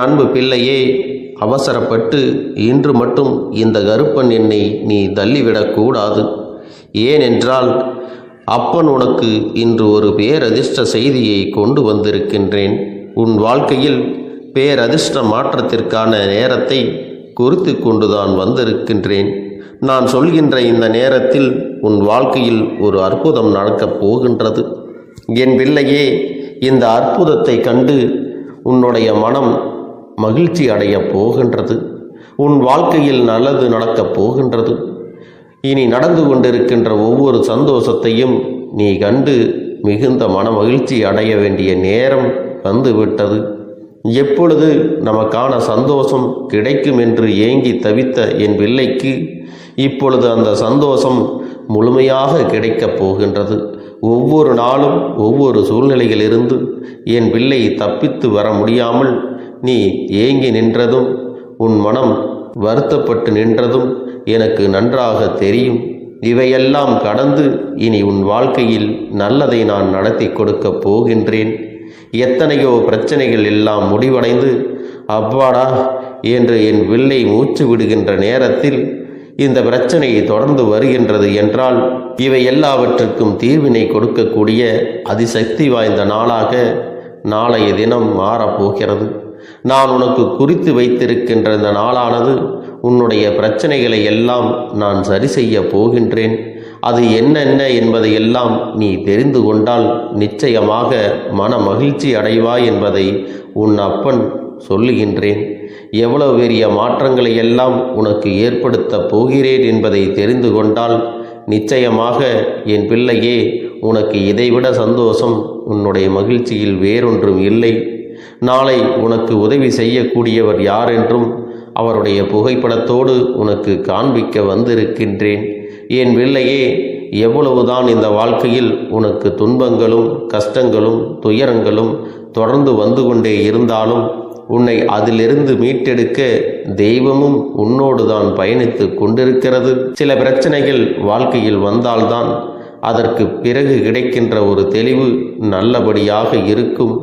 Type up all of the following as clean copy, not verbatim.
அன்பு பிள்ளையே, அவசரப்பட்டு இன்று மட்டும் இந்த கருப்பன் என்னை நீ தள்ளிவிடக்கூடாது. ஏனென்றால் அப்பன் உனக்கு இன்று ஒரு பேரதிர்ஷ்ட செய்தியை கொண்டு வந்திருக்கின்றேன். உன் வாழ்க்கையில் பேரதிர்ஷ்ட மாற்றத்திற்கான நேரத்தை குறித்து கொண்டுதான் வந்திருக்கின்றேன். நான் சொல்கின்ற இந்த நேரத்தில் உன் வாழ்க்கையில் ஒரு அற்புதம் நடக்கப் போகின்றது. என் பிள்ளையே, இந்த அற்புதத்தை கண்டு உன்னுடைய மனம் மகிழ்ச்சி அடையப் போகின்றது. உன் வாழ்க்கையில் நல்லது நடக்கப் போகின்றது. இனி நடந்து கொண்டிருக்கின்ற ஒவ்வொரு சந்தோஷத்தையும் நீ கண்டு மிகுந்த மன மகிழ்ச்சி அடைய வேண்டிய நேரம் வந்துவிட்டது. எப்பொழுது நமக்கான சந்தோஷம் கிடைக்கும் என்று ஏங்கி தவித்த என் பிள்ளைக்கு இப்பொழுது அந்த சந்தோஷம் முழுமையாக கிடைக்கப் போகின்றது. ஒவ்வொரு நாளும் ஒவ்வொரு சூழ்நிலையிலிருந்து என் பிள்ளை தப்பித்து வர முடியாமல் நீ ஏங்கி நின்றதும் உன் மனம் வருத்தப்பட்டு நின்றதும் எனக்கு நன்றாக தெரியும். இவையெல்லாம் கடந்து இனி உன் வாழ்க்கையில் நல்லதை நான் நடத்தி கொடுக்கப் போகின்றேன். எத்தனையோ பிரச்சனைகள் எல்லாம் முடிவடைந்து அவ்வாடா என்று என் பிள்ளை மூச்சு விடுகின்ற நேரத்தில் இந்த பிரச்சனை தொடர்ந்து வருகின்றது என்றால் இவை எல்லாவற்றுக்கும் தீர்வினை கொடுக்கக்கூடிய அதிசக்தி வாய்ந்த நாளாக நாளைய தினம் மாறப்போகிறது. நான் உனக்கு குறித்து வைத்திருக்கின்ற இந்த நாளானது உன்னுடைய பிரச்சனைகளை எல்லாம் நான் சரி செய்ய போகின்றேன். அது என்னென்ன என்பதை எல்லாம் நீ தெரிந்து கொண்டால் நிச்சயமாக மன மகிழ்ச்சி அடைவாய் என்பதை உன் அப்பன் சொல்லுகின்றேன். எவ்வளவு பெரிய மாற்றங்களை எல்லாம் உனக்கு ஏற்படுத்த போகிறேன் என்பதை தெரிந்து கொண்டால் நிச்சயமாக என் பிள்ளையே, உனக்கு இதைவிட சந்தோஷம் உன்னுடைய மகிழ்ச்சியில் வேறொன்றும் இல்லை. நாளை உனக்கு உதவி செய்யக்கூடியவர் யார் என்றும் அவருடைய புகைப்படத்தோடு உனக்கு காண்பிக்க வந்திருக்கின்றேன். என் பிள்ளையே, எவ்வளவுதான் இந்த வாழ்க்கையில் உனக்கு துன்பங்களும் கஷ்டங்களும் துயரங்களும் தொடர்ந்து வந்து கொண்டே இருந்தாலும் உன்னை அதிலிருந்து மீட்டெடுக்க தெய்வமும் உன்னோடு தான் பயணித்து கொண்டிருக்கிறது. சில பிரச்சனைகள் வாழ்க்கையில் வந்தால்தான் அதற்கு பிறகு கிடைக்கின்ற ஒரு தெளிவு நல்லபடியாக இருக்கும்.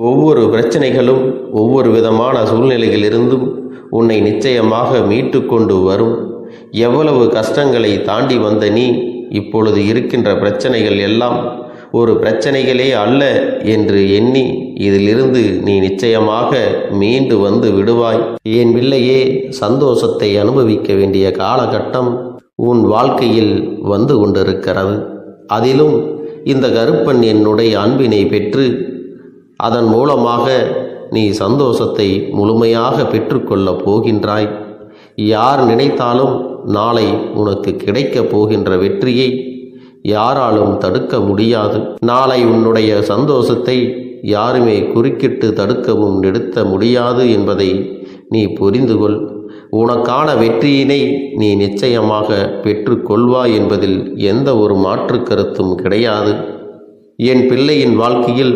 ஒவ்வொரு பிரச்சனைகளும் ஒவ்வொரு விதமான சூழ்நிலைகளிலிருந்தும் உன்னை நிச்சயமாக மீட்டு கொண்டு வரும். எவ்வளவு கஷ்டங்களை தாண்டி வந்த நீ இப்பொழுது இருக்கின்ற பிரச்சனைகள் எல்லாம் ஒரு பிரச்சனைகளே அல்ல என்று எண்ணி இதிலிருந்து நீ நிச்சயமாக மீண்டு வந்து விடுவாய். என் பிள்ளையே, சந்தோஷத்தை அனுபவிக்க வேண்டிய காலகட்டம் உன் வாழ்க்கையில் வந்து கொண்டிருக்கிறது. அதிலும் இந்த கருப்பன் என்னுடைய அன்பினை பெற்று அதன் மூலமாக நீ சந்தோஷத்தை முழுமையாக பெற்றுக்கொள்ளப் போகின்றாய். யார் நினைத்தாலும் நாளை உனக்கு கிடைக்கப் போகின்ற வெற்றியை யாராலும் தடுக்க முடியாது. நாளை உன்னுடைய சந்தோஷத்தை யாருமே குறுக்கிட்டு தடுக்கவும் நிறுத்த முடியாது என்பதை நீ புரிந்து கொள். உனக்கான வெற்றியினை நீ நிச்சயமாக பெற்றுக்கொள்வாய் என்பதில் எந்த ஒரு மாற்று கருத்தும் கிடையாது. என் பிள்ளையின் வாழ்க்கையில்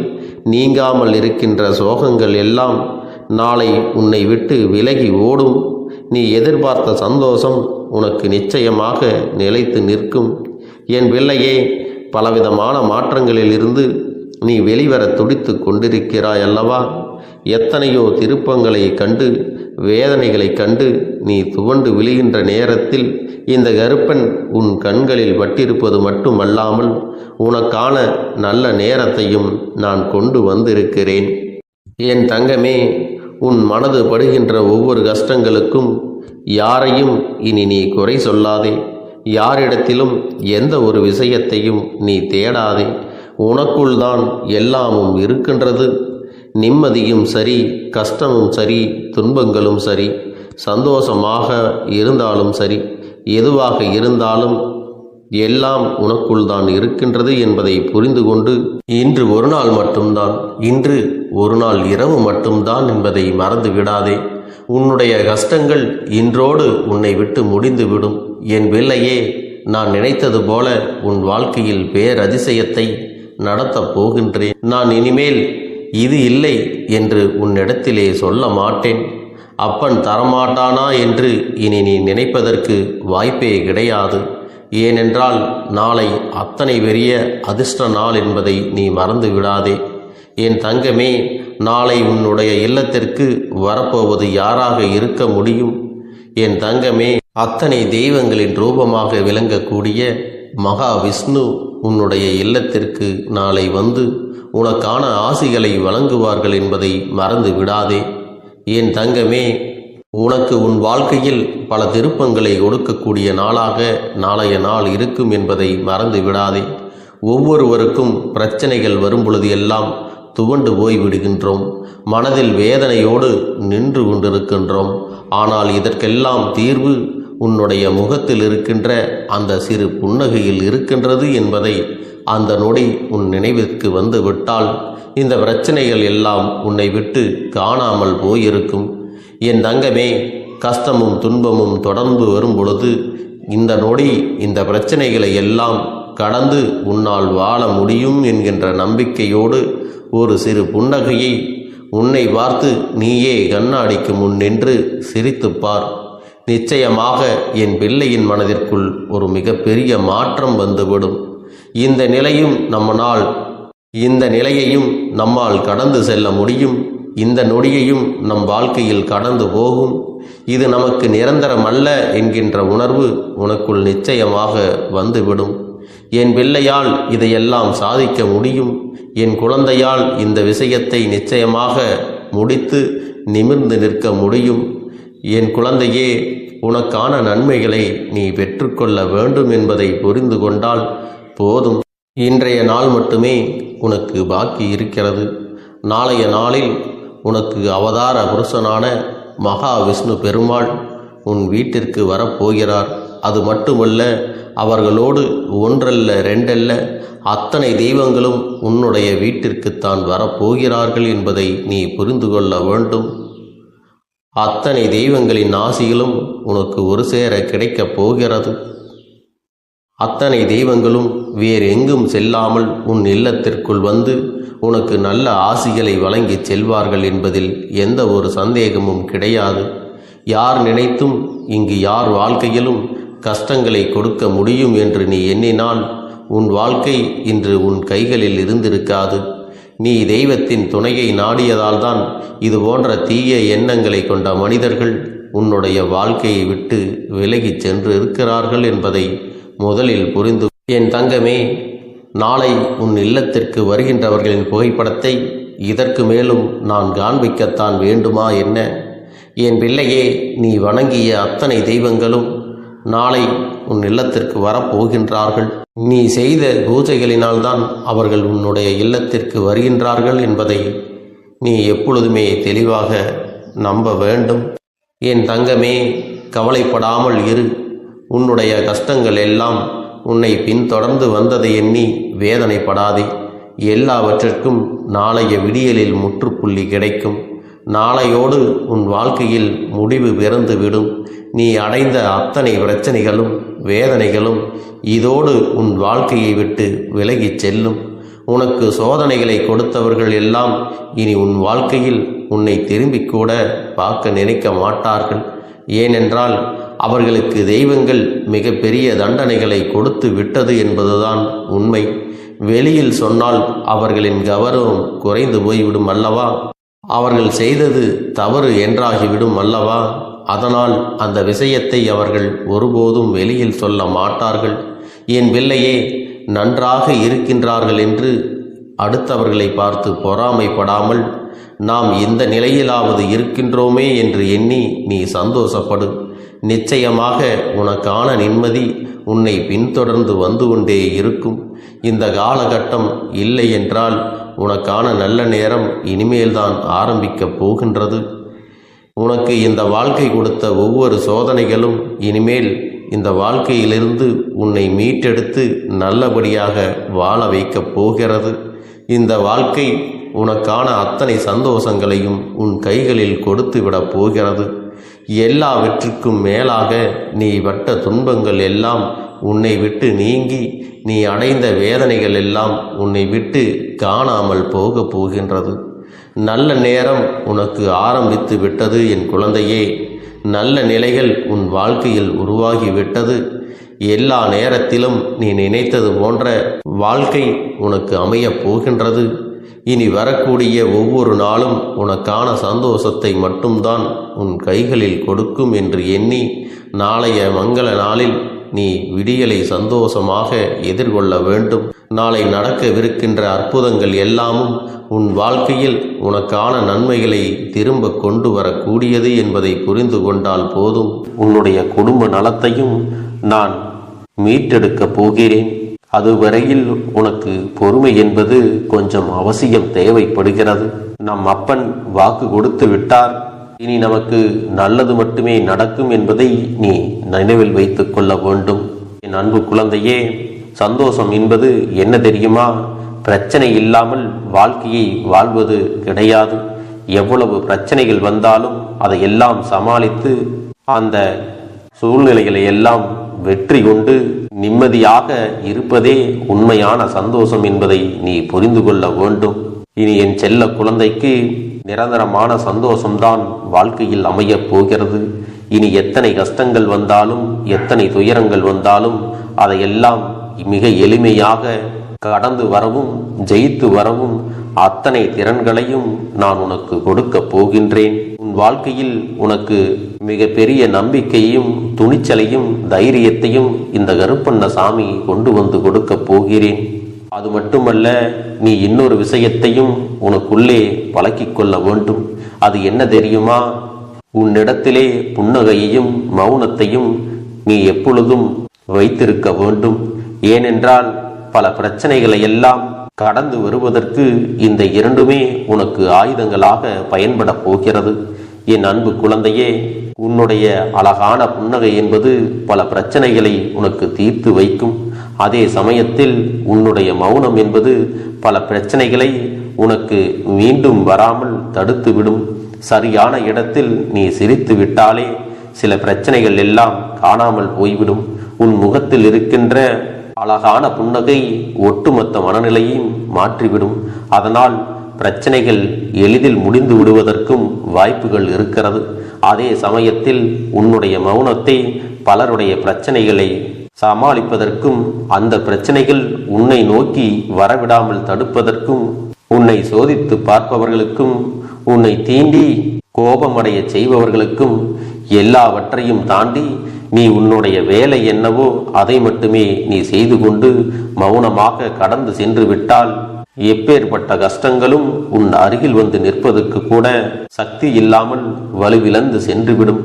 நீங்காமல் இருக்கின்ற சோகங்கள் எல்லாம் நாளை உன்னை விட்டு விலகி ஓடும். நீ எதிர்பார்த்த சந்தோஷம் உனக்கு நிச்சயமாக நிலைத்து நிற்கும். என் பிள்ளையே, பலவிதமான மாற்றங்களிலிருந்து நீ வெளிவர துடித்து கொண்டிருக்கிறாய் அல்லவா? எத்தனையோ திருப்பங்களை கண்டு வேதனைகளை கண்டு நீ துவண்டு விழுகின்ற நேரத்தில் இந்த கருப்பன் உன் கண்களில் பட்டிருப்பது மட்டுமல்லாமல் உனக்கான நல்ல நேரத்தையும் நான் கொண்டு வந்திருக்கிறேன். என் தங்கமே, உன் மனது படுகின்ற ஒவ்வொரு கஷ்டங்களுக்கும் யாரையும் இனி நீ குறை சொல்லாதே. யாரிடத்திலும் எந்த ஒரு விஷயத்தையும் நீ தேடாதே. உனக்குள் தான் எல்லாமும் இருக்கின்றது. நிம்மதியும் சரி, கஷ்டமும் சரி, துன்பங்களும் சரி, சந்தோஷமாக இருந்தாலும் சரி, எதுவாக இருந்தாலும் எல்லாம் உனக்குள் தான் இருக்கின்றது என்பதை புரிந்து கொண்டு இன்று ஒரு நாள் மட்டும்தான், இன்று ஒரு நாள் இரவு மட்டும்தான் என்பதை மறந்து விடாதே. உன்னுடைய கஷ்டங்கள் இன்றோடு உன்னை விட்டு முடிந்துவிடும். என் பிள்ளையே, நான் நினைத்தது போல உன் வாழ்க்கையில் பேரதிசயத்தை நடத்தப் போகின்றேன். நான் இனிமேல் இது இல்லை என்று உன்னிடத்திலே சொல்ல மாட்டேன். அப்பன் தரமாட்டானா என்று இனி நீ நினைப்பதற்கு வாய்ப்பே கிடையாது. ஏனென்றால் நாளை அத்தனை பெரிய அதிர்ஷ்ட நாள் என்பதை நீ மறந்து விடாதே. என் தங்கமே, நாளை உன்னுடைய இல்லத்திற்கு வரப்போவது யாராக இருக்க முடியும்? என் தங்கமே, அத்தனை தெய்வங்களின் ரூபமாக விளங்கக்கூடிய மகாவிஷ்ணு உன்னுடைய இல்லத்திற்கு நாளை வந்து உனக்கான ஆசிகளை வழங்குவார்கள் என்பதை மறந்து விடாதே. என் தங்கமே, உனக்கு உன் வாழ்க்கையில் பல திருப்பங்களை கொடுக்கக்கூடிய நாளாக நாளைய நாள் இருக்கும் என்பதை மறந்து விடாதே. ஒவ்வொருவருக்கும் பிரச்சனைகள் வரும்பொழுது எல்லாம் துவண்டு போய் விடுகின்றோம், மனதில் வேதனையோடு நின்று கொண்டிருக்கின்றோம். ஆனால் இதற்கெல்லாம் தீர்வு உன்னுடைய முகத்தில் இருக்கின்ற அந்த சிறு புன்னகையில் இருக்கின்றது என்பதை அந்த நொடி உன் நினைவிற்கு வந்துவிட்டால் இந்த பிரச்சனைகள் எல்லாம் உன்னை விட்டு காணாமல் போயிருக்கும். என் தங்கமே, கஷ்டமும் துன்பமும் தொடர்ந்து வரும் பொழுது இந்த நொடி இந்த பிரச்சனைகளை எல்லாம் கடந்து உன்னால் வாழ முடியும் என்கின்ற நம்பிக்கையோடு ஒரு சிறு புன்னகையை உன்னை பார்த்து நீயே கண்ணாடிக்கு முன் நின்று சிரித்துப்பார். நிச்சயமாக என் பிள்ளையின் மனதிற்குள் ஒரு மிகப்பெரிய மாற்றம் வந்துவிடும். இந்த நிலையையும் நம்மால் கடந்து செல்ல முடியும். இந்த நொடியையும் நம் வாழ்க்கையில் கடந்து போகும். இது நமக்கு நிரந்தரம் அல்ல என்கின்ற உணர்வு உனக்குள் நிச்சயமாக வந்துவிடும். என் பிள்ளையால் இதையெல்லாம் சாதிக்க முடியும். என் குழந்தையால் இந்த விஷயத்தை நிச்சயமாக முடித்து நிமிர்ந்து நிற்க முடியும். என் குழந்தையே, உனக்கான நன்மைகளை நீ பெற்றுக்கொள்ள வேண்டும் என்பதை புரிந்து கொண்டால் போதும். இன்றைய நாள் மட்டுமே உனக்கு பாக்கி இருக்கிறது. நாளைய நாளில் உனக்கு அவதார புருஷனான மகாவிஷ்ணு பெருமாள் உன் வீட்டிற்கு வரப்போகிறார். அது மட்டுமல்ல, அவர்களோடு ஒன்றல்ல ரெண்டல்ல அத்தனை தெய்வங்களும் உன்னுடைய வீட்டிற்குத்தான் வரப்போகிறார்கள் என்பதை நீ புரிந்து கொள்ள வேண்டும். அத்தனை தெய்வங்களின் ஆசிகளும் உனக்கு ஒரு சேர கிடைக்கப் போகிறது. அத்தனை தெய்வங்களும் வேறு எங்கும் செல்லாமல் உன் இல்லத்திற்குள் வந்து உனக்கு நல்ல ஆசிகளை வழங்கி செல்வார்கள் என்பதில் எந்த ஒரு சந்தேகமும் கிடையாது. யார் நினைத்தும் இங்கு யார் வாழ்க்கையிலும் கஷ்டங்களை கொடுக்க முடியும் என்று நீ எண்ணினால் உன் வாழ்க்கை இன்று உன் கைகளில் இருந்திருக்காது. நீ தெய்வத்தின் துணையை நாடியதால் தான் இது போன்ற தீய எண்ணங்களை கொண்ட மனிதர்கள் உன்னுடைய வாழ்க்கையை விட்டு விலகிச் சென்று இருக்கிறார்கள் என்பதை முதலில் புரிந்து. என் தங்கமே, நாளை உன் இல்லத்திற்கு வருகின்றவர்களின் புகைப்படத்தை இதற்கு மேலும் நான் காண்பிக்கத்தான் வேண்டுமா என்ன? என் பிள்ளையே, நீ வணங்கிய அத்தனை தெய்வங்களும் நாளை உன் இல்லத்திற்கு வரப்போகின்றார்கள். நீ செய்த பூஜைகளினால்தான் அவர்கள் உன்னுடைய இல்லத்திற்கு வருகின்றார்கள் என்பதை நீ எப்பொழுதுமே தெளிவாக நம்ப வேண்டும். என் தங்கமே, கவலைப்படாமல் இரு. உன்னுடைய கஷ்டங்கள் எல்லாம் உன்னை பின்தொடர்ந்து வந்ததை எண்ணி வேதனைப்படாதே. எல்லாவற்றிற்கும் நாளைய விடியலில் முற்றுப்புள்ளி கிடைக்கும். நாளையோடு உன் வாழ்க்கையில் முடிவு பிறந்துவிடும். நீ அடைந்த அத்தனை பிரச்சனைகளும் வேதனைகளும் இதோடு உன் வாழ்க்கையை விட்டு விலகிச் செல்லும். உனக்கு சோதனைகளை கொடுத்தவர்கள் எல்லாம் இனி உன் வாழ்க்கையில் உன்னை திரும்பிக் கூட பார்க்க நினைக்க மாட்டார்கள். ஏனென்றால் அவர்களுக்கு தெய்வங்கள் மிக பெரிய தண்டனைகளை கொடுத்து விட்டது என்பதுதான் உண்மை. வெளியில் சொன்னால் அவர்களின் கௌரவம் குறைந்து போய்விடும் அல்லவா? அவர்கள் செய்தது தவறு என்றாகிவிடும் அல்லவா? அதனால் அந்த விஷயத்தை அவர்கள் ஒருபோதும் வெளியில் சொல்ல மாட்டார்கள். என் பிள்ளையே, நன்றாக இருக்கின்றார்கள் என்று அடுத்தவர்களை பார்த்து பொறாமைப்படாமல் நாம் இந்த நிலையிலாவது இருக்கின்றோமே என்று எண்ணி நீ சந்தோஷப்படு. நிச்சயமாக உனக்கான நிம்மதி உன்னை பின்தொடர்ந்து வந்து கொண்டே இருக்கும். இந்த காலகட்டம் இல்லை என்றால் உனக்கான நல்ல நேரம் இனிமேல்தான் ஆரம்பிக்கப் போகின்றது. உனக்கு இந்த வாழ்க்கை கொடுத்த ஒவ்வொரு சோதனைகளும் இனிமேல் இந்த வாழ்க்கையிலிருந்து உன்னை மீட்டெடுத்து நல்லபடியாக வாழ வைக்கப் போகிறது. இந்த வாழ்க்கை உனக்கான அத்தனை சந்தோஷங்களையும் உன் கைகளில் கொடுத்து விடப் போகிறது. எல்லாவற்றுக்கும் மேலாக நீ பட்ட துன்பங்கள் எல்லாம் உன்னை விட்டு நீங்கி நீ அடைந்த வேதனைகள் எல்லாம் உன்னை விட்டு காணாமல் போகப் போகின்றது. நல்ல நேரம் உனக்கு ஆரம்பித்து விட்டது என் குழந்தையே. நல்ல நிலைகள் உன் வாழ்க்கையில் உருவாகிவிட்டது. எல்லா நேரத்திலும் நீ நினைத்தது போன்ற வாழ்க்கை உனக்கு அமையப் போகின்றது. இனி வரக்கூடிய ஒவ்வொரு நாளும் உனக்கான சந்தோஷத்தை மட்டும்தான் உன் கைகளில் கொடுக்கும் என்று எண்ணி நாளைய மங்கள நாளில் நீ விடியலை சந்தோஷமாக எதிர்கொள்ள வேண்டும். நாளை நடக்கவிருக்கின்ற அற்புதங்கள் எல்லாமும் உன் வாழ்க்கையில் உனக்கான நன்மைகளை திரும்ப கொண்டு வரக்கூடியது என்பதை புரிந்து கொண்டால் போதும். உன்னுடைய குடும்ப நலத்தையும் நான் மீட்டெடுக்கப் போகிறேன். அதுவரையில் உனக்கு பொறுமை என்பது கொஞ்சம் அவசியம் தேவைப்படுகிறது. நம் அப்பன் வாக்கு கொடுத்து விட்டார். இனி நமக்கு நல்லது மட்டுமே நடக்கும் என்பதை நீ நினைவில் வைத்துக் கொள்ள வேண்டும். என் அன்பு குழந்தையே, சந்தோஷம் என்பது என்ன தெரியுமா? பிரச்சனை இல்லாமல் வாழ்க்கையை வாழ்வது கிடையாது. எவ்வளவு பிரச்சனைகள் வந்தாலும் அதையெல்லாம் சமாளித்து அந்த சூழ்நிலைகளை எல்லாம் வெற்றி கொண்டு நிம்மதியாக இருப்பதே உண்மையான சந்தோஷம் என்பதை நீ புரிந்து கொள்ள வேண்டும். இனி என் செல்ல குழந்தைக்கு நிரந்தரமான சந்தோஷம்தான் வாழ்க்கையில் அமையப் போகிறது. இனி எத்தனை கஷ்டங்கள் வந்தாலும் எத்தனை துயரங்கள் வந்தாலும் அதையெல்லாம் மிக எளிமையாக கடந்து வரவும் ஜெயித்து வரவும் அத்தனை திறன்களையும் நான் உனக்கு கொடுக்க போகின்றேன். உன் வாழ்க்கையில் உனக்கு மிக பெரிய நம்பிக்கையும் துணிச்சலையும் தைரியத்தையும் இந்த கருப்பண்ண சாமி கொண்டு வந்து கொடுக்க போகிறேன். அது மட்டுமல்ல, நீ இன்னொரு விஷயத்தையும் உனக்குள்ளே பழக்கிக் கொள்ள வேண்டும். அது என்ன தெரியுமா? உன்னிடத்திலே புன்னகையையும் மௌனத்தையும் நீ எப்பொழுதும் வைத்திருக்க வேண்டும். ஏனென்றால் பல பிரச்சனைகளை எல்லாம் கடந்து வருவதற்கு இந்த இரண்டுமே உனக்கு ஆயுதங்களாக பயன்பட போகிறது. என் அன்பு குழந்தையே, உன்னுடைய அழகான புன்னகை என்பது பல பிரச்சனைகளை உனக்கு தீர்த்து வைக்கும். அதே சமயத்தில் உன்னுடைய மௌனம் என்பது பல பிரச்சனைகளை உனக்கு மீண்டும் வராமல் தடுத்து விடும். சரியான இடத்தில் நீ சிரித்து விட்டாலே சில பிரச்சனைகள் எல்லாம் காணாமல் போய்விடும். உன் முகத்தில் இருக்கின்ற அழகான புன்னகை ஒட்டுமொத்த மனநிலையும் மாற்றிவிடும். அதனால் பிரச்சனைகள் எளிதில் முடிந்து விடுவதற்கும் வாய்ப்புகள் இருக்கிறது. அதே சமயத்தில் உன்னுடைய மௌனத்தை பலருடைய பிரச்சனைகளை சமாளிப்பதற்கும் அந்த பிரச்சனைகள் உன்னை நோக்கி வரவிடாமல் தடுப்பதற்கும் உன்னை சோதித்து பார்ப்பவர்களுக்கும் உன்னை தீண்டி கோபமடைய செய்பவர்களுக்கும் எல்லாவற்றையும் தாண்டி நீ உன்னுடைய வேலை என்னவோ அதை மட்டுமே நீ செய்து கொண்டு மௌனமாக கடந்து சென்று விட்டால் எப்பேற்பட்ட கஷ்டங்களும் உன் அருகில் வந்து நிற்பதற்கு கூட சக்தி இல்லாமல் வலுவிழந்து சென்றுவிடும்.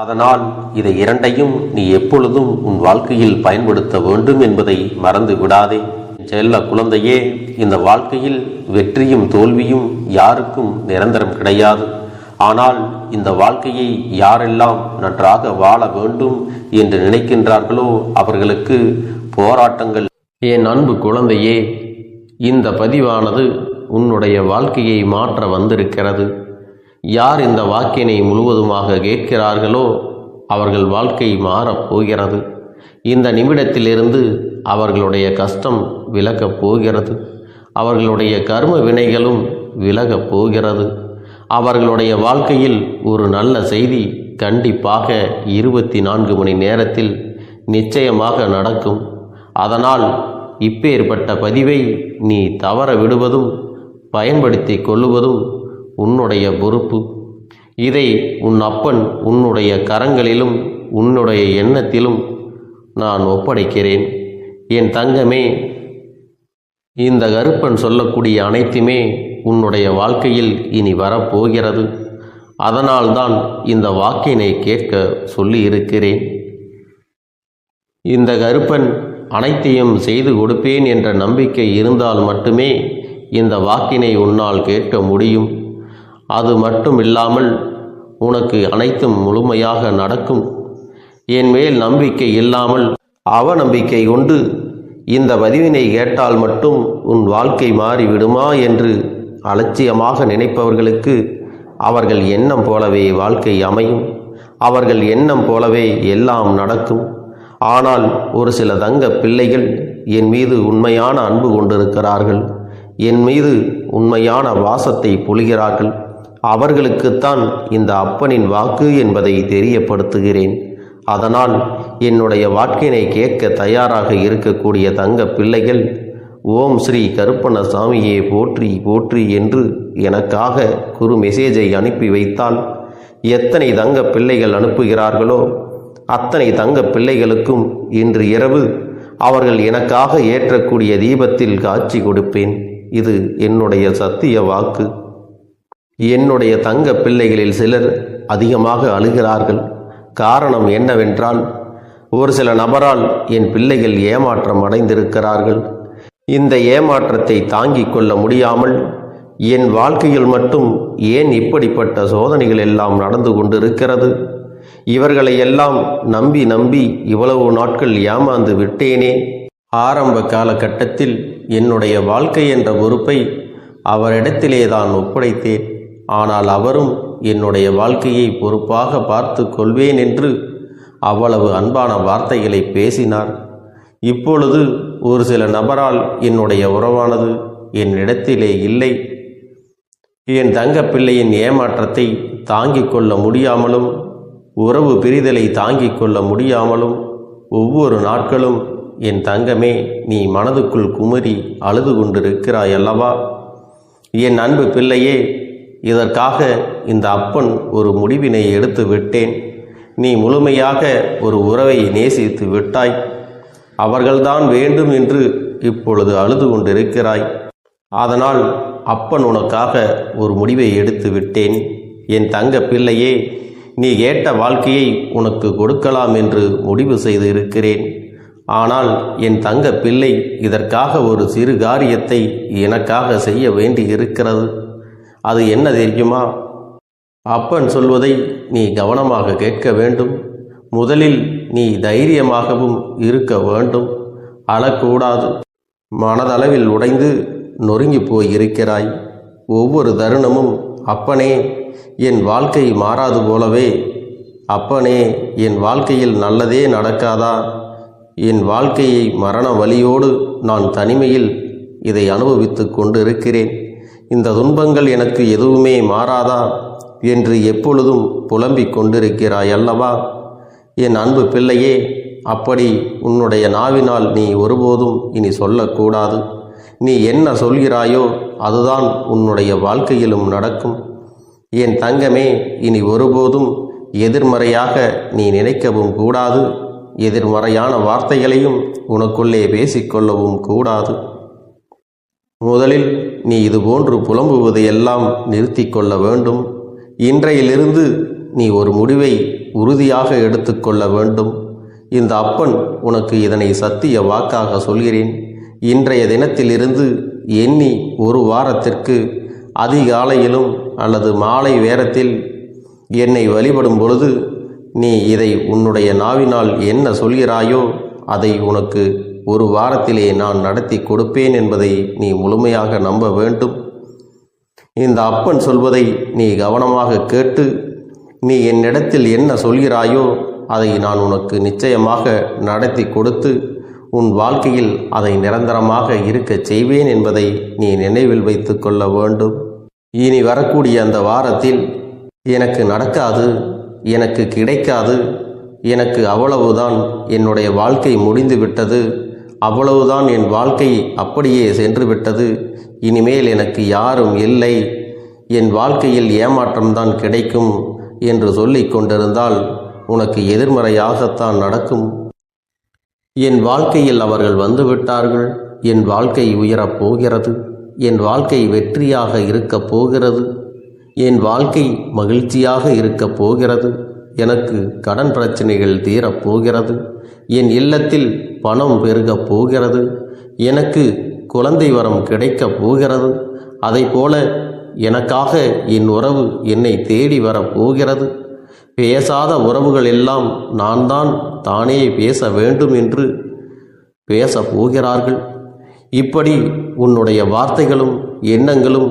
அதனால் இதை இரண்டையும் நீ எப்பொழுதும் உன் வாழ்க்கையில் பயன்படுத்த வேண்டும் என்பதை மறந்து விடாதே. செல்ல குழந்தையே, இந்த வாழ்க்கையில் வெற்றியும் தோல்வியும் யாருக்கும் நிரந்தரம் கிடையாது. ஆனால் இந்த வாழ்க்கையை யாரெல்லாம் நன்றாக வாழ வேண்டும் என்று நினைக்கின்றார்களோ அவர்களுக்கு போராட்டங்கள். என் அன்பு குழந்தையே, இந்த பதிவானது உன்னுடைய வாழ்க்கையை மாற்ற வந்திருக்கிறது. யார் இந்த வாக்கினை முழுவதுமாக கேட்கிறார்களோ அவர்கள் வாழ்க்கை மாறப் போகிறது. இந்த நிமிடத்திலிருந்து அவர்களுடைய கஷ்டம் விலகப் போகிறது. அவர்களுடைய கர்ம வினைகளும் விலகப் போகிறது. அவர்களுடைய வாழ்க்கையில் ஒரு நல்ல செய்தி கண்டிப்பாக 24 மணி நேரத்தில் நிச்சயமாக நடக்கும். அதனால் இப்பேற்பட்ட பதிவை நீ தவற விடுவதும் பயன்படுத்தி கொள்ளுவதும் உன்னுடைய பொறுப்பு. இதை உன் அப்பன் உன்னுடைய கரங்களிலும் உன்னுடைய எண்ணத்திலும் நான் ஒப்படைக்கிறேன். என் தங்கமே, இந்த கருப்பன் சொல்லக்கூடிய அனைத்துமே உன்னுடைய வாழ்க்கையில் இனி வரப்போகிறது. அதனால்தான் இந்த வாக்கினை கேட்க சொல்லி இருக்கிறேன். இந்த கருப்பன் அனைத்தையும் செய்து கொடுப்பேன் என்ற நம்பிக்கை இருந்தால் மட்டுமே இந்த வாக்கினை உன்னால் கேட்க முடியும். அது மட்டும் இல்லாமல் உனக்கு அனைத்தும் முழுமையாக நடக்கும். என் மேல் நம்பிக்கை இல்லாமல் அவநம்பிக்கை கொண்டு இந்த பதிவினை கேட்டால் மட்டும் உன் வாழ்க்கை மாறிவிடுமா என்று அலட்சியமாக நினைப்பவர்களுக்கு அவர்கள் எண்ணம் போலவே வாழ்க்கை அமையும். அவர்கள் எண்ணம் போலவே எல்லாம் நடக்கும். ஆனால் ஒரு சில தங்க பிள்ளைகள் என் மீது உண்மையான அன்பு கொண்டிருக்கிறார்கள். என் மீது உண்மையான வாசத்தை பொழிகிறார்கள். அவர்களுக்குத்தான் இந்த அப்பனின் வாக்கு என்பதை தெரியப்படுத்துகிறேன். அதனால் என்னுடைய வாக்கினை கேட்க தயாராக இருக்கக்கூடிய தங்க பிள்ளைகள் ஓம் ஸ்ரீ கருப்பண்ணசாமியே போற்றி போற்றி என்று எனக்காக குறு மெசேஜை அனுப்பி வைத்தால் எத்தனை தங்க பிள்ளைகள் அனுப்புகிறார்களோ அத்தனை தங்க பிள்ளைகளுக்கும் இன்று இரவு அவர்கள் எனக்காக ஏற்றக்கூடிய தீபத்தில் காட்சி கொடுப்பேன். இது என்னுடைய சத்திய வாக்கு. என்னுடைய தங்க பிள்ளைகளில் சிலர் அதிகமாக அழுகிறார்கள். காரணம் என்னவென்றால், ஒரு சில நபரால் என் பிள்ளைகள் ஏமாற்றம் அடைந்திருக்கிறார்கள். இந்த ஏமாற்றத்தை தாங்கிக் கொள்ள முடியாமல் என் வாழ்க்கையில் மட்டும் ஏன் இப்படிப்பட்ட சோதனைகள் எல்லாம் நடந்து கொண்டிருக்கிறது? இவர்களை எல்லாம் நம்பி நம்பி இவ்வளவு நாட்கள் ஏமாந்து விட்டேனே. ஆரம்ப காலகட்டத்தில் என்னுடைய வாழ்க்கை என்ற பொறுப்பை அவரிடத்திலே தான் ஒப்படைத்தேன். ஆனால் அவரும் என்னுடைய வாழ்க்கையை பொறுப்பாக பார்த்து கொள்வேன் என்று அவ்வளவு அன்பான வார்த்தைகளை பேசினார். இப்பொழுது ஒரு சில நபரால் என்னுடைய உறவானது என்னிடத்திலே இல்லை. என் தங்கப்பிள்ளையின் ஏமாற்றத்தை தாங்கிக் கொள்ள முடியாமலும் உறவு பிரிதலை தாங்கிக் கொள்ள முடியாமலும் ஒவ்வொரு நாட்களும் என் தங்கமே நீ மனதுக்குள் குமரி அழுது கொண்டிருக்கிறாய் அல்லவா? என் அன்பு பிள்ளையே, இதற்காக இந்த அப்பன் ஒரு முடிவினை எடுத்து விட்டேன். நீ முழுமையாக ஒரு உறவை நேசித்து விட்டாய். அவர்கள்தான் வேண்டும் என்று இப்பொழுது அழுது கொண்டிருக்கிறாய். அதனால் அப்பன் உனக்காக ஒரு முடிவை எடுத்து விட்டேன். என் தங்க பிள்ளையே, நீ கேட்ட வாழ்க்கையை உனக்கு கொடுக்கலாம் என்று முடிவு செய்து இருக்கிறேன். ஆனால் என் தங்க பிள்ளை, இதற்காக ஒரு சிறு காரியத்தை எனக்காக செய்ய வேண்டி இருக்கிறது. அது என்ன தெரியுமா? அப்பன் சொல்வதை நீ கவனமாக கேட்க வேண்டும். முதலில் நீ தைரியமாகவும் இருக்க வேண்டும். அழக்கூடாது. மனதளவில் உடைந்து நொறுங்கி போய் இருக்கிறாய். ஒவ்வொரு தருணமும் அப்பனே என் வாழ்க்கை மாறாது போலவே, அப்பனே என் வாழ்க்கையில் நல்லதே நடக்காதா, என் வாழ்க்கையை மரண வலியோடு நான் தனிமையில் இதை அனுபவித்து கொண்டு இருக்கிறேன். இந்த துன்பங்கள் எனக்கு எதுவுமே மாறாதா என்று எப்பொழுதும் புலம்பிக் கொண்டிருக்கிறாய் அல்லவா? என் அன்பு பிள்ளையே, அப்படி உன்னுடைய நாவினால் நீ ஒருபோதும் இனி சொல்லக்கூடாது. நீ என்ன சொல்கிறாயோ அதுதான் உன்னுடைய வாழ்க்கையிலும் நடக்கும். என் தங்கமே, இனி ஒருபோதும் எதிர்மறையாக நீ நினைக்கவும் கூடாது. எதிர்மறையான வார்த்தைகளையும் உனக்குள்ளே பேசிக்கொள்ளவும் கூடாது. முதலில் நீ இதுபோன்று புலம்புவதை எல்லாம் நிறுத்தி கொள்ள வேண்டும். இன்றையிலிருந்து நீ ஒரு முடிவை உறுதியாக எடுத்துக்கொள்ள வேண்டும். இந்த அப்பன் உனக்கு இதனை சத்திய வாக்காக சொல்கிறேன். இன்றைய தினத்திலிருந்து எண்ணி ஒரு வாரத்திற்கு அதிகாலையிலும் அல்லது மாலை நேரத்தில் என்னை வழிபடும் பொழுது நீ இதை உன்னுடைய நாவினால் என்ன சொல்கிறாயோ அதை உனக்கு ஒரு வாரத்திலே நான் நடத்தி கொடுப்பேன் என்பதை நீ முழுமையாக நம்ப வேண்டும். இந்த அப்பன் சொல்வதை நீ கவனமாக கேட்டு நீ என்னிடத்தில் என்ன சொல்கிறாயோ அதை நான் உனக்கு நிச்சயமாக நடத்தி கொடுத்து உன் வாழ்க்கையில் அதை நிரந்தரமாக இருக்கச் செய்வேன் என்பதை நீ நினைவில் வைத்து கொள்ள வேண்டும். இனி வரக்கூடிய அந்த வாரத்தில் எனக்கு நடக்காது, எனக்கு கிடைக்காது, எனக்கு அவ்வளவுதான், என்னுடைய வாழ்க்கை முடிந்து விட்டது, அவ்வளவுதான், என் வாழ்க்கை அப்படியே சென்று விட்டது, இனிமேல் எனக்கு யாரும் இல்லை, என் வாழ்க்கையில் ஏமாற்றம்தான் கிடைக்கும் என்று சொல்லிக் கொண்டிருந்தால் உனக்கு எதிர்மறையாகத்தான் நடக்கும். என் வாழ்க்கையில் அவர்கள் வந்துவிட்டார்கள், என் வாழ்க்கை உயரப் போகிறது, என் வாழ்க்கை வெற்றியாக இருக்கப் போகிறது, என் வாழ்க்கை மகிழ்ச்சியாக இருக்கப் போகிறது, எனக்கு கடன் பிரச்சனைகள் தீரப்போகிறது, என் இல்லத்தில் பணம் பெருகப் போகிறது, எனக்கு குழந்தை வரம் கிடைக்கப் போகிறது, அதைப்போல எனக்காக என் உறவு என்னை தேடி வரப்போகிறது, பேசாத உறவுகள் எல்லாம் நான் தான் தானே பேச வேண்டும் என்று பேசப் போகிறார்கள். இப்படி உன்னுடைய வார்த்தைகளும் எண்ணங்களும்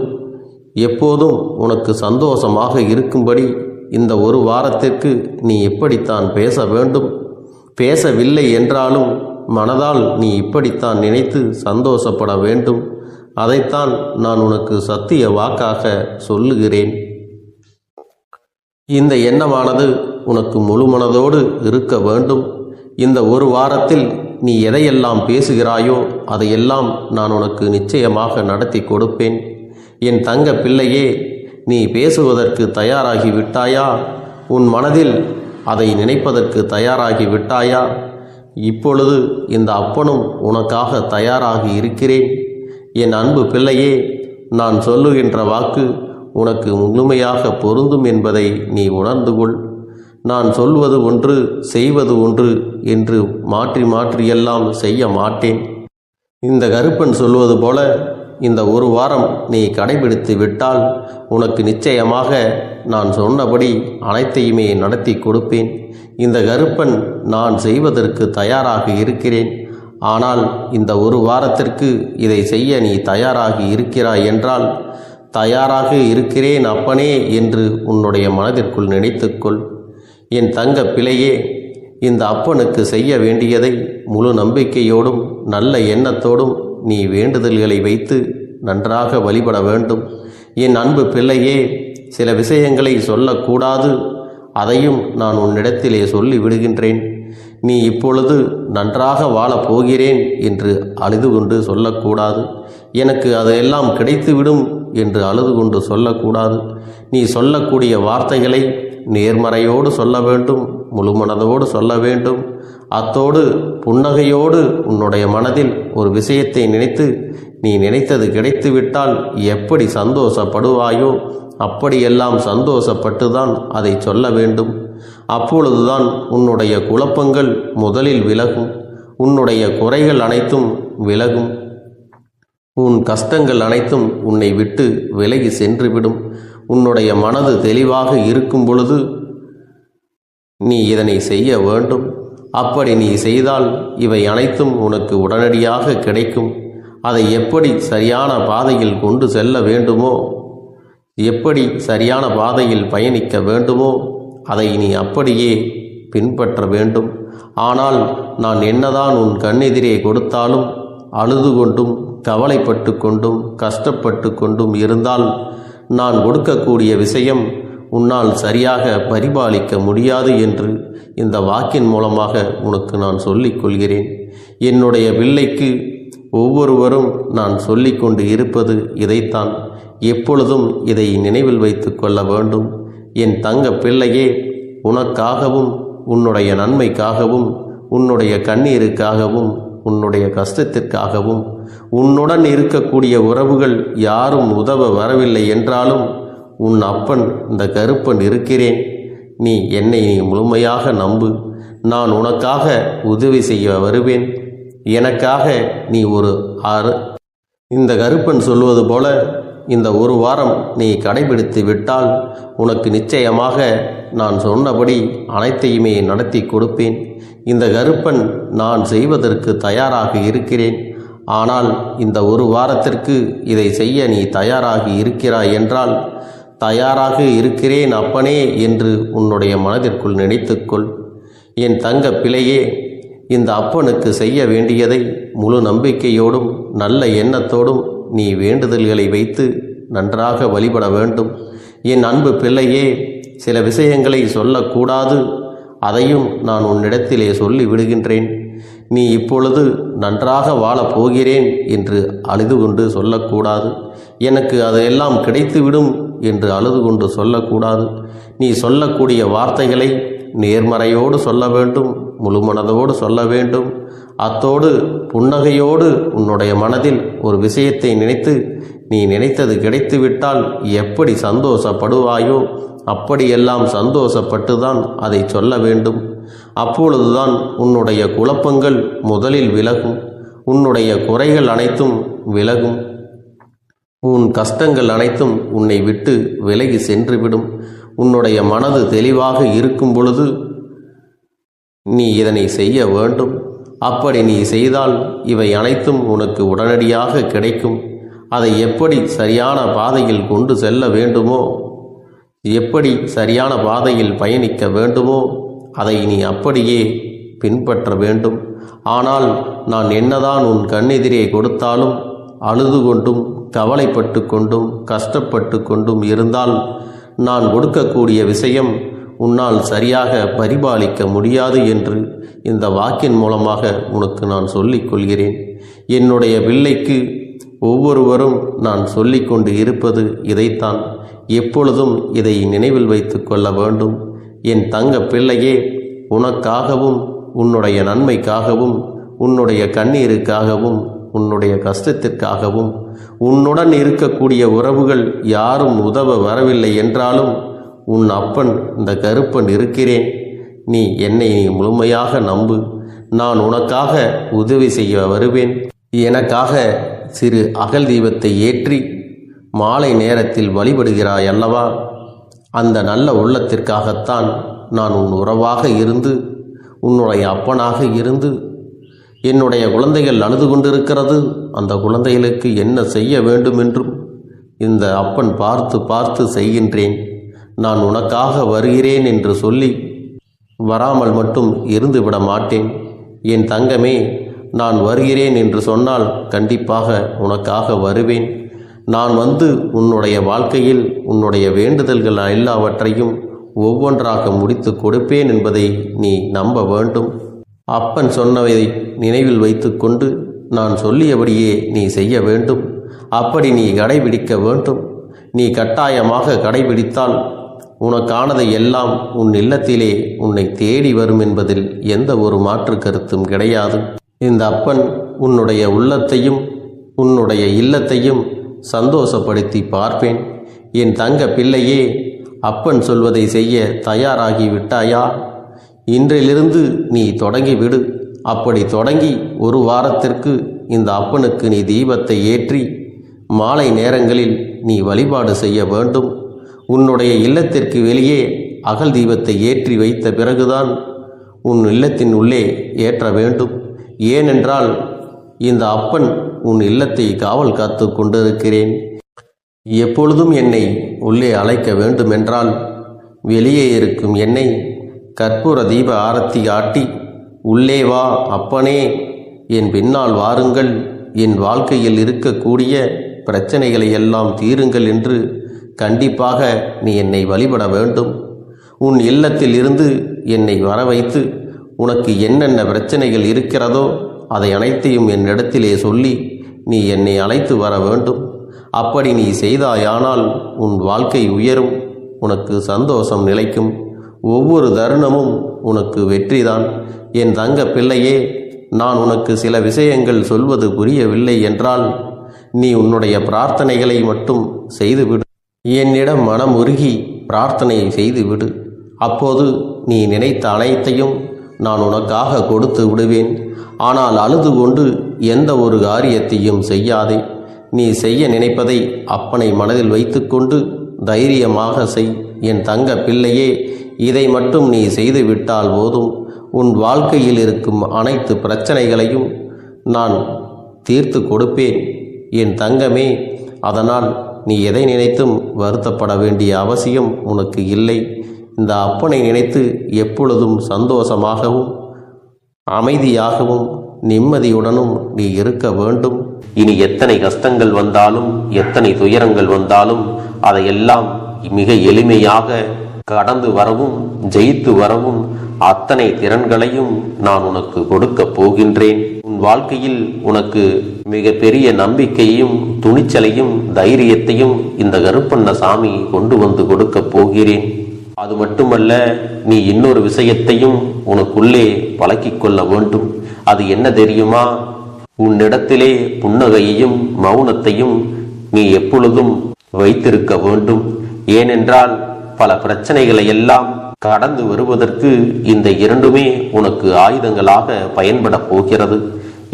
எப்போதும் உனக்கு சந்தோஷமாக இருக்கும்படி இந்த ஒரு வாரத்திற்கு நீ இப்படித்தான் பேச வேண்டும். பேசவில்லை என்றாலும் மனதால் நீ இப்படித்தான் நினைத்து சந்தோஷப்பட வேண்டும். அதைத்தான் நான் உனக்கு சத்திய வாக்காக சொல்லுகிறேன். இந்த எண்ணமானது உனக்கு முழு மனதோடு இருக்க வேண்டும். இந்த ஒரு வாரத்தில் நீ எதையெல்லாம் பேசுகிறாயோ அதையெல்லாம் நான் உனக்கு நிச்சயமாக நடத்தி கொடுப்பேன். என் தங்க பிள்ளையே, நீ பேசுவதற்கு தயாராகி விட்டாயா? உன் மனதில் அதை நினைப்பதற்கு தயாராகி விட்டாயா? இப்பொழுது இந்த அப்பனும் உனக்காக தயாராகி இருக்கிறேன். என் அன்பு பிள்ளையே, நான் சொல்லுகின்ற வாக்கு உனக்கு முழுமையாக பொருந்தும் என்பதை நீ உணர்ந்து கொள். நான் சொல்வது ஒன்று செய்வது ஒன்று என்று மாற்றி மாற்றியெல்லாம் செய்ய மாட்டேன். இந்த கருப்பன் சொல்வது போல இந்த ஒரு வாரம் நீ கடைபிடித்து விட்டால் உனக்கு நிச்சயமாக நான் சொன்னபடி அனைத்தையுமே நடத்தி கொடுப்பேன். இந்த கருப்பன் நான் செய்வதற்கு தயாராக இருக்கிறேன். ஆனால் இந்த ஒரு வாரத்திற்கு இதை செய்ய நீ தயாராகி இருக்கிறாய் என்றால், தயாராக இருக்கிறேன் அப்பனே என்று உன்னுடைய மனதிற்குள் நினைத்துக்கொள். என் தங்க பிள்ளையே, இந்த அப்பனுக்கு செய்ய வேண்டியதை முழு நம்பிக்கையோடும் நல்ல எண்ணத்தோடும் நீ வேண்டுதல்களை வைத்து நன்றாக வழிபட வேண்டும். என் அன்பு பிள்ளையே, சில விஷயங்களை சொல்லக்கூடாது, அதையும் நான் உன்னிடத்திலே சொல்லி விடுகின்றேன். நீ இப்பொழுது நன்றாக வாழப் போகிறேன் என்று அழுது கொண்டு சொல்லக்கூடாது. எனக்கு அதையெல்லாம் கிடைத்துவிடும் என்று அழுது கொண்டு சொல்லக்கூடாது. நீ சொல்லக்கூடிய வார்த்தைகளை நேர்மறையோடு சொல்ல வேண்டும், முழு மனதோடு சொல்ல வேண்டும். அத்தோடு புன்னகையோடு உன்னுடைய மனதில் ஒரு விஷயத்தை நினைத்து நீ நினைத்தது கிடைத்துவிட்டால் எப்படி சந்தோஷப்படுவாயோ அப்படியெல்லாம் சந்தோஷப்பட்டுதான் அதை சொல்ல வேண்டும். அப்பொழுதுதான் உன்னுடைய குழப்பங்கள் முதலில் விலகும், உன்னுடைய குறைகள் அனைத்தும் விலகும், உன் கஷ்டங்கள் அனைத்தும் உன்னை விட்டு விலகி சென்றுவிடும். உன்னுடைய மனது தெளிவாக இருக்கும் பொழுது நீ இதனை செய்ய வேண்டும். அப்படி நீ செய்தால் இவை அனைத்தும் உனக்கு உடனடியாக கிடைக்கும். அதை எப்படி சரியான பாதையில் கொண்டு செல்ல வேண்டுமோ, எப்படி சரியான பாதையில் பயணிக்க வேண்டுமோ அதை நீ அப்படியே பின்பற்ற வேண்டும். ஆனால் நான் என்னதான் உன் கண்ணெதிரே கொடுத்தாலும் அழுது கொண்டும் கவலைப்பட்டு கொண்டும் கஷ்டப்பட்டு கொண்டும் இருந்தால் நான் கொடுக்கக்கூடிய விஷயம் உன்னால் சரியாக பரிபாலிக்க முடியாது என்று இந்த வாக்கின் மூலமாக உனக்கு நான் சொல்லிக் கொள்கிறேன். என்னுடைய பிள்ளைக்கு ஒவ்வொருவரும் நான் சொல்லிக்கொண்டு இருப்பது இதைத்தான். எப்பொழுதும் இதை நினைவில் வைத்து கொள்ள வேண்டும். என் தங்க பிள்ளையே, உனக்காகவும் உன்னுடைய நன்மைக்காகவும் உன்னுடைய கண்ணீருக்காகவும் உன்னுடைய கஷ்டத்திற்காகவும் உன்னுடன் இருக்கக்கூடிய உறவுகள் யாரும் உதவ வரவில்லை என்றாலும் உன் அப்பன் இந்த கருப்பன் இருக்கிறேன். நீ என்னை முழுமையாக நம்பு. நான் உனக்காக உதவி செய்ய வருவேன். எனக்காக நீ ஒரு இந்த கருப்பன் சொல்வது போல இந்த ஒரு வாரம் நீ கடைபிடித்து விட்டால் உனக்கு நிச்சயமாக நான் சொன்னபடி அனைத்தையுமே நடத்தி கொடுப்பேன். இந்த கருப்பன் நான் செய்வதற்கு தயாராக இருக்கிறேன். ஆனால் இந்த ஒரு வாரத்திற்கு இதை செய்ய நீ தயாராகி இருக்கிறாய் என்றால், தயாராக இருக்கிறேன் அப்பனே என்று உன்னுடைய மனதிற்குள் நினைத்துக்கொள். என் தங்க பிள்ளையே, இந்த அப்பனுக்கு செய்ய வேண்டியதை முழு நம்பிக்கையோடும் நல்ல எண்ணத்தோடும் நீ வேண்டுதல்களை வைத்து நன்றாக வழிபட வேண்டும். என் அன்பு பிள்ளையே, சில விஷயங்களை சொல்லக்கூடாது, அதையும் நான் உன்னிடத்திலே சொல்லி விடுகின்றேன். நீ இப்பொழுது நன்றாக வாழப் போகிறேன் என்று அழுது கொண்டு சொல்லக்கூடாது. எனக்கு அதையெல்லாம் கிடைத்துவிடும் என்று அழுது கொண்டு சொல்லக்கூடாது. நீ சொல்லக்கூடிய வார்த்தைகளை நேர்மறையோடு சொல்ல வேண்டும், முழு மனதோடு சொல்ல வேண்டும். அத்தோடு புன்னகையோடு உன்னுடைய மனதில் ஒரு விஷயத்தை நினைத்து நீ நினைத்தது கிடைத்துவிட்டால் எப்படி சந்தோஷப்படுவாயோ அப்படியெல்லாம் சந்தோஷப்பட்டுதான் அதை சொல்ல வேண்டும். அப்பொழுதுதான் உன்னுடைய குழப்பங்கள் முதலில் விலகும், உன்னுடைய குறைகள் அனைத்தும் விலகும், உன் கஷ்டங்கள் அனைத்தும் உன்னை விட்டு விலகி சென்றுவிடும். உன்னுடைய மனது தெளிவாக இருக்கும் பொழுது நீ இதனை செய்ய வேண்டும். அப்படி நீ செய்தால் இவை அனைத்தும் உனக்கு உடனடியாக கிடைக்கும். அதை எப்படி சரியான பாதையில் கொண்டு செல்ல வேண்டுமோ, எப்படி சரியான பாதையில் பயணிக்க வேண்டுமோ அதை நீ அப்படியே பின்பற்ற வேண்டும். ஆனால் நான் என்னதான் உன் கண்ணெதிரே கொடுத்தாலும் அழுது கொண்டும் கவலைப்பட்டு கொண்டும் கஷ்டப்பட்டு கொண்டும் இருந்தால் நான் கொடுக்கக்கூடிய விஷயம் உன்னால் சரியாக பரிபாலிக்க முடியாது என்று இந்த வாக்கின் மூலமாக உனக்கு நான் சொல்லிக் கொள்கிறேன். என்னுடைய பிள்ளைக்கு ஒவ்வொருவரும் நான் சொல்லிக்கொண்டு இருப்பது இதைத்தான். எப்பொழுதும் இதை நினைவில் வைத்து கொள்ள வேண்டும். என் தங்க பிள்ளையே, உனக்காகவும் உன்னுடைய நன்மைக்காகவும் உன்னுடைய கண்ணீருக்காகவும் உன்னுடைய கஷ்டத்திற்காகவும் உன்னுடன் இருக்கக்கூடிய உறவுகள் யாரும் உதவ வரவில்லை என்றாலும் உன் அப்பன் இந்த கருப்பன் இருக்கிறேன். நீ என்னை முழுமையாக நம்பு. நான் உனக்காக உதவி செய்ய வருவேன். எனக்காக சிறு அகல் தீபத்தை ஏற்றி மாலை நேரத்தில் வழிபடுகிறாய் அல்லவா? அந்த நல்ல உள்ளத்திற்காகத்தான் நான் உன் உறவாக இருந்து உன்னுடைய அப்பனாக இருந்து என்னுடைய குழந்தைகள் அழுது கொண்டிருக்கிறது, அந்த குழந்தைகளுக்கு என்ன செய்ய வேண்டும் என்றும் இந்த அப்பன் பார்த்து பார்த்து செய்கின்றேன். நான் உனக்காக வருகிறேன் என்று சொல்லி வராமல் மட்டும் இருந்து விட மாட்டேன். என் தங்கமே, நான் வருகிறேன் என்று சொன்னால் கண்டிப்பாக உனக்காக வருவேன். நான் வந்து உன்னுடைய வாழ்க்கையில் உன்னுடைய வேண்டுதல்கள் எல்லாவற்றையும் ஒவ்வொன்றாக முடித்து கொடுப்பேன் என்பதை நீ நம்ப வேண்டும். அப்பன் சொன்னதை நினைவில் வைத்து கொண்டு நான் சொல்லியபடியே நீ செய்ய வேண்டும். அப்படி நீ கடைபிடிக்க வேண்டும். நீ கட்டாயமாக கடைபிடித்தால் உனக்கானதை எல்லாம் உன் இல்லத்திலே உன்னை தேடி வரும் என்பதில் எந்த ஒரு மாற்று கருத்தும் கிடையாது. இந்த அப்பன் உன்னுடைய உள்ளத்தையும் உன்னுடைய இல்லத்தையும் சந்தோஷப்படுத்தி பார்ப்பேன். என் தங்க பிள்ளையே, அப்பன் சொல்வதை செய்ய தயாராகி விட்டாயா? இன்றிலிருந்து நீ தொடங்கிவிடு. அப்படி தொடங்கி ஒரு வாரத்திற்கு இந்த அப்பனுக்கு நீ தீபத்தை ஏற்றி மாலை நேரங்களில் நீ வழிபாடு செய்ய வேண்டும். உன்னுடைய இல்லத்திற்கு வெளியே அகல் தீபத்தை ஏற்றி வைத்த பிறகுதான் உன் இல்லத்தின் உள்ளே ஏற்ற வேண்டும். ஏனென்றால் இந்த அப்பன் உன் இல்லத்தை காவல் காத்து கொண்டிருக்கிறேன். எப்பொழுதும் என்னை உள்ளே அழைக்க வேண்டுமென்றால் வெளியே இருக்கும் என்னை கற்பூர தீப ஆரத்தி ஆட்டி உள்ளே வா அப்பனே, என் பின்னால் வாருங்கள், என் வாழ்க்கையில் இருக்கக்கூடிய பிரச்சனைகளை எல்லாம் தீருங்கள் என்று கண்டிப்பாக நீ என்னை வழிபட வேண்டும். உன் இல்லத்தில் இருந்து என்னை வர வைத்து உனக்கு என்னென்ன பிரச்சனைகள் இருக்கிறதோ அதை அனைத்தையும் என்னிடத்திலே சொல்லி நீ என்னை அழைத்து வர வேண்டும். அப்படி நீ செய்தாயானால் உன் வாழ்க்கை உயரும், உனக்கு சந்தோஷம் நிலைக்கும். ஒவ்வொரு தருணமும் உனக்கு வெற்றிதான். என் தங்க பிள்ளையே, நான் உனக்கு சில விஷயங்கள் சொல்வது புரியவில்லை என்றால் நீ உன்னுடைய பிரார்த்தனைகளை மட்டும் செய்துவிடு. என்னிடம் மனமுருகி பிரார்த்தனை செய்துவிடு. அப்போது நீ நினைத்த அனைத்தையும் நான் உனக்காக கொடுத்து விடுவேன். ஆனால் அழுது கொண்டு எந்த ஒரு காரியத்தையும் செய்யாதே. நீ செய்ய நினைப்பதை அப்பனை மனதில் வைத்துக்கொண்டு தைரியமாக செய். என் தங்க பிள்ளையே, இதை மட்டும் நீ செய்துவிட்டால் போதும். உன் வாழ்க்கையில் இருக்கும் அனைத்து பிரச்சனைகளையும் நான் தீர்த்து கொடுப்பேன் என் தங்கமே. அதனால் நீ எதை நினைத்தும் வருத்தப்பட வேண்டிய அவசியம் உனக்கு இல்லை. இந்த அப்பனை நினைத்து எப்பொழுதும் சந்தோஷமாகவும் அமைதியாகவும் நிம்மதியுடனும் நீ இருக்க வேண்டும். இனி எத்தனை கஷ்டங்கள் வந்தாலும் எத்தனை துயரங்கள் வந்தாலும் அதையெல்லாம் மிக எளிமையாக கடந்து வரவும் ஜெயித்து வரவும் அத்தனை திறன்களையும் நான் உனக்கு கொடுக்க போகின்றேன். உன் வாழ்க்கையில் உனக்கு மிக பெரிய நம்பிக்கையும் துணிச்சலையும் தைரியத்தையும் இந்த கருப்பண்ண சாமி கொண்டு வந்து கொடுக்க போகிறேன். அது மட்டுமல்ல, நீ இன்னொரு விஷயத்தையும் உனக்குள்ளே பழக்கிக் கொள்ள வேண்டும். அது என்ன தெரியுமா? உன்னிடத்திலே புன்னகையையும் மௌனத்தையும் நீ எப்பொழுதும் வைத்திருக்க வேண்டும். ஏனென்றால் பல பிரச்சனைகளை எல்லாம் கடந்து வருவதற்கு இந்த இரண்டுமே உனக்கு ஆயுதங்களாக பயன்பட போகிறது.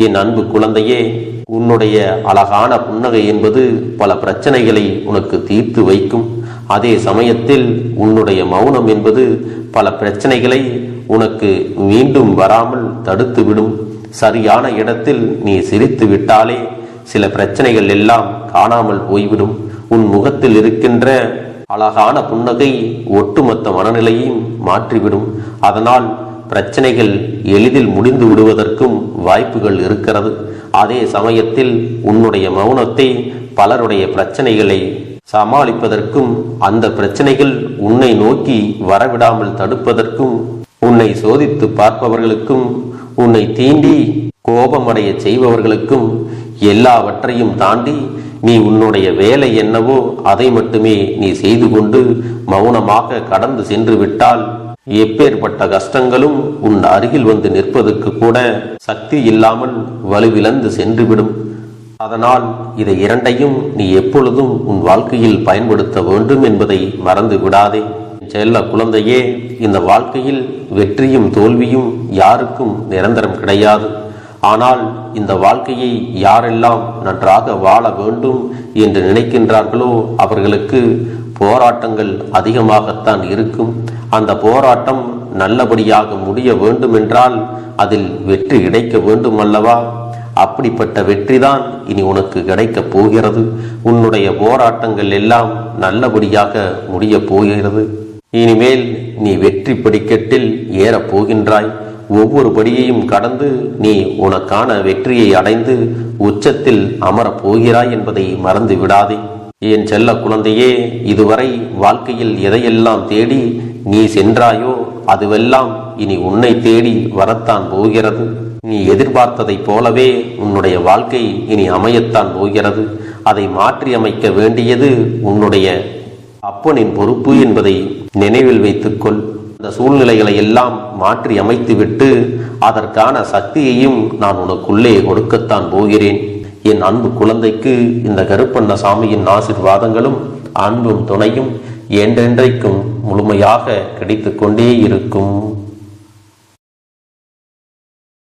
என் அன்பு குழந்தையே, உன்னுடைய அழகான புன்னகை என்பது பல பிரச்சனைகளை உனக்கு தீர்த்து வைக்கும். அதே சமயத்தில் உன்னுடைய மௌனம் என்பது பல பிரச்சனைகளை உனக்கு மீண்டும் வராமல் தடுத்து விடும். சரியான இடத்தில் நீ சிரித்து விட்டாலே சில பிரச்சனைகள் எல்லாம் காணாமல் போய்விடும். உன் முகத்தில் இருக்கின்ற அழகான புன்னகை ஒட்டுமொத்த மனநிலையும் மாற்றிவிடும். அதனால் பிரச்சனைகள் எளிதில் முடிந்து விடுவதற்கும் வாய்ப்புகள் இருக்கிறது. அதே சமயத்தில் உன்னுடைய மௌனத்தை பலருடைய பிரச்சனைகளை சமாளிப்பதற்கும் அந்த பிரச்சனைகள் உன்னை நோக்கி வரவிடாமல் தடுப்பதற்கும் உன்னை சோதித்து பார்ப்பவர்களுக்கும் உன்னை தீண்டி கோபமடைய செய்பவர்களுக்கும் எல்லாவற்றையும் தாண்டி நீ உன்னுடைய வேலை என்னவோ அதை மட்டுமே நீ செய்து கொண்டு மௌனமாக கடந்து சென்று விட்டால் எப்பேற்பட்ட கஷ்டங்களும் உன் அருகில் வந்து நிற்பதற்கு கூட சக்தி இல்லாமல் வலுவிழந்து சென்றுவிடும். அதனால் இதை இரண்டையும் நீ எப்பொழுதும் உன் வாழ்க்கையில் பயன்படுத்த வேண்டும் என்பதை மறந்து விடாதே. செல்ல குழந்தையே, இந்த வாழ்க்கையில் வெற்றியும் தோல்வியும் யாருக்கும் நிரந்தரம் கிடையாது. ஆனால் இந்த வாழ்க்கையை யாரெல்லாம் நன்றாக வாழ வேண்டும் என்று நினைக்கின்றார்களோ அவர்களுக்கு போராட்டங்கள் அதிகமாகத்தான் இருக்கும். அந்த போராட்டம் நல்லபடியாக முடிய வேண்டுமென்றால் அதில் வெற்றி கிடைக்க வேண்டும் அல்லவா? அப்படிப்பட்ட வெற்றிதான் இனி உனக்கு கிடைக்கப் போகிறது. உன்னுடைய போராட்டங்கள் எல்லாம் நல்லபடியாக முடிய போகிறது. இனிமேல் நீ வெற்றி படிக்கட்டில் ஏறப் போகின்றாய். ஒவ்வொரு படியையும் கடந்து நீ உனக்கான வெற்றியை அடைந்து உச்சத்தில் அமரப் போகிறாய் என்பதை மறந்து விடாதே. என் செல்ல குழந்தையே, இதுவரை வாழ்க்கையில் எதையெல்லாம் தேடி நீ சென்றாயோ அதுவெல்லாம் இனி உன்னை தேடி வரத்தான் போகிறது. நீ எதிர்பார்த்ததைப் போலவே உன்னுடைய வாழ்க்கை இனி அமையத்தான் போகிறது. அதை மாற்றி அமைக்க வேண்டியது உன்னுடைய அப்பனின் பொறுப்பு என்பதை நினைவில் வைத்துக்கொள். இந்த சூழ்நிலைகளை எல்லாம் மாற்றி அமைத்துவிட்டு அதற்கான சக்தியையும் நான் உனக்குள்ளே கொடுக்கத்தான் போகிறேன். என் அன்பு குழந்தைக்கு இந்த கருப்பண்ணசாமியின் ஆசீர்வாதங்களும் அன்பும் துணையும் என்றென்றைக்கும் முழுமையாக கிடைத்து கொண்டே இருக்கும்.